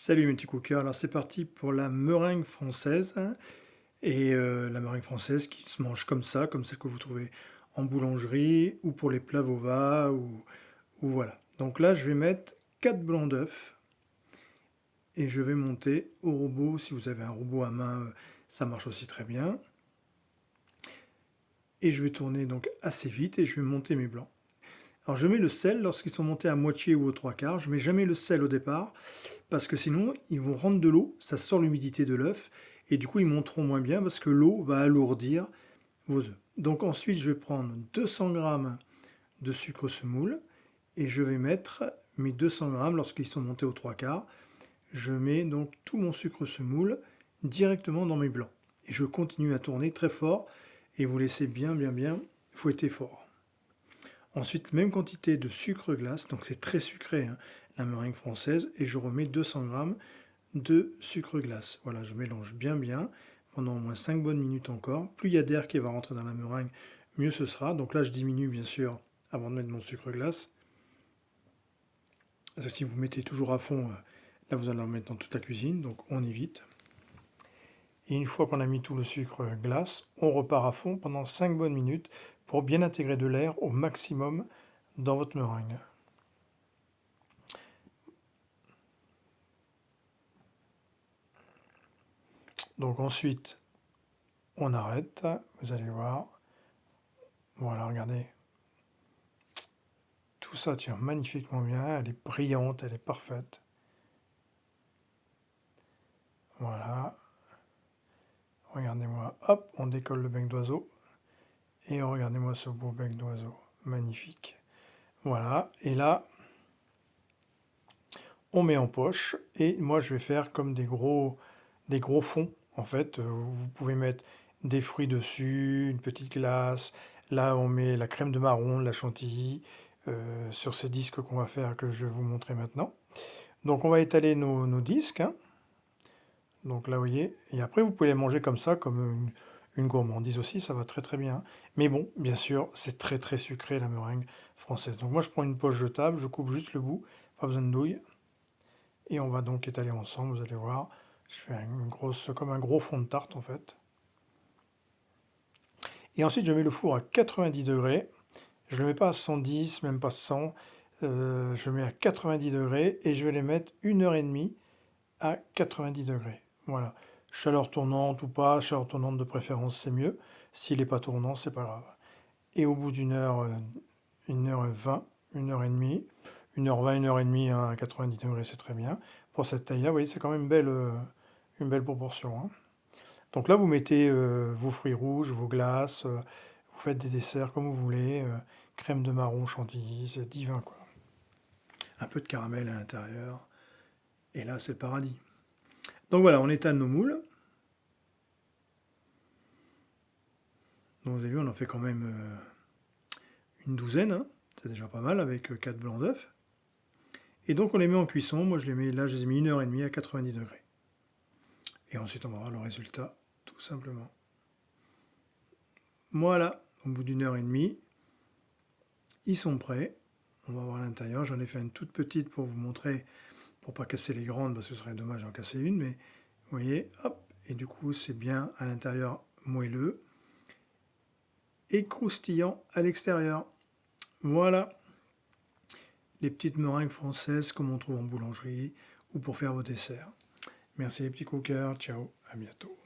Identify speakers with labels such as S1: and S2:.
S1: Salut mes petits cookers, alors c'est parti pour la meringue française, et la meringue française qui se mange comme ça, comme celle que vous trouvez en boulangerie, ou pour les plats Vova, ou voilà. Donc là je vais mettre 4 blancs d'œufs, et je vais monter au robot. Si vous avez un robot à main, ça marche aussi très bien. Et je vais tourner donc assez vite, et je vais monter mes blancs. Alors je mets le sel lorsqu'ils sont montés à moitié ou aux trois quarts, je mets jamais le sel au départ, parce que sinon ils vont rendre de l'eau, ça sort l'humidité de l'œuf, et du coup ils monteront moins bien parce que l'eau va alourdir vos œufs. Donc ensuite je vais prendre 200 g de sucre semoule, et je vais mettre mes 200 g lorsqu'ils sont montés aux trois quarts. Je mets donc tout mon sucre semoule directement dans mes blancs. Et je continue à tourner très fort, et vous laissez bien fouetter fort. Ensuite, même quantité de sucre glace, donc c'est très sucré, hein, la meringue française, et je remets 200 g de sucre glace. Voilà, je mélange bien pendant au moins 5 bonnes minutes encore. Plus il y a d'air qui va rentrer dans la meringue, mieux ce sera. Donc là, je diminue bien sûr avant de mettre mon sucre glace. Parce que si vous mettez toujours à fond, là vous allez en mettre dans toute la cuisine, donc on évite. Et une fois qu'on a mis tout le sucre glace, on repart à fond pendant 5 bonnes minutes pour bien intégrer de l'air au maximum dans votre meringue. Donc ensuite, on arrête, vous allez voir. Voilà, regardez. Tout ça tient magnifiquement bien, elle est brillante, elle est parfaite. Voilà. Regardez-moi, hop, on décolle le bec d'oiseau. Et regardez-moi ce beau bec d'oiseau, magnifique. Voilà, et là, on met en poche, et moi je vais faire comme des gros fonds. En fait, vous pouvez mettre des fruits dessus, une petite glace. Là, on met la crème de marron, la chantilly, sur ces disques qu'on va faire, que je vais vous montrer maintenant. Donc on va étaler nos disques, hein. Donc là, vous voyez, et après vous pouvez les manger comme ça, comme une gourmandise aussi, ça va très bien. Mais bon, bien sûr, c'est très sucré la meringue française. Donc moi je prends une poche jetable, je coupe juste le bout, pas besoin de douille. Et on va donc étaler ensemble, vous allez voir. Je fais comme un gros fond de tarte en fait. Et ensuite je mets le four à 90 degrés. Je ne le mets pas à 110, même pas 100. Je mets à 90 degrés et je vais les mettre 1h30 à 90 degrés. Voilà. Chaleur tournante ou pas, chaleur tournante de préférence c'est mieux. S'il n'est pas tournant, c'est pas grave. Et au bout d'une heure, 1h20, 1h30, 1h20, 1h30 à 90 degrés, c'est très bien. Pour cette taille-là, vous voyez, c'est quand même une belle proportion, hein. Donc là, vous mettez vos fruits rouges, vos glaces, vous faites des desserts comme vous voulez, crème de marron, chantilly, c'est divin, quoi. Un peu de caramel à l'intérieur, et là, c'est le paradis. Donc voilà, on étale nos moules. Donc vous avez vu, on en fait quand même une douzaine, hein. C'est déjà pas mal avec 4 blancs d'œufs. Et donc on les met en cuisson. Moi je les mets, là je les ai mis 1h30 à 90 degrés. Et ensuite on va voir le résultat, tout simplement. Voilà, au bout d'1h30, ils sont prêts. On va voir l'intérieur. J'en ai fait une toute petite pour vous montrer, pour pas casser les grandes, parce que ce serait dommage d'en casser une. Mais vous voyez, hop, et du coup c'est bien à l'intérieur moelleux et croustillant à l'extérieur. Voilà, les petites meringues françaises comme on trouve en boulangerie ou pour faire vos desserts. Merci les petits cookers, ciao, à bientôt.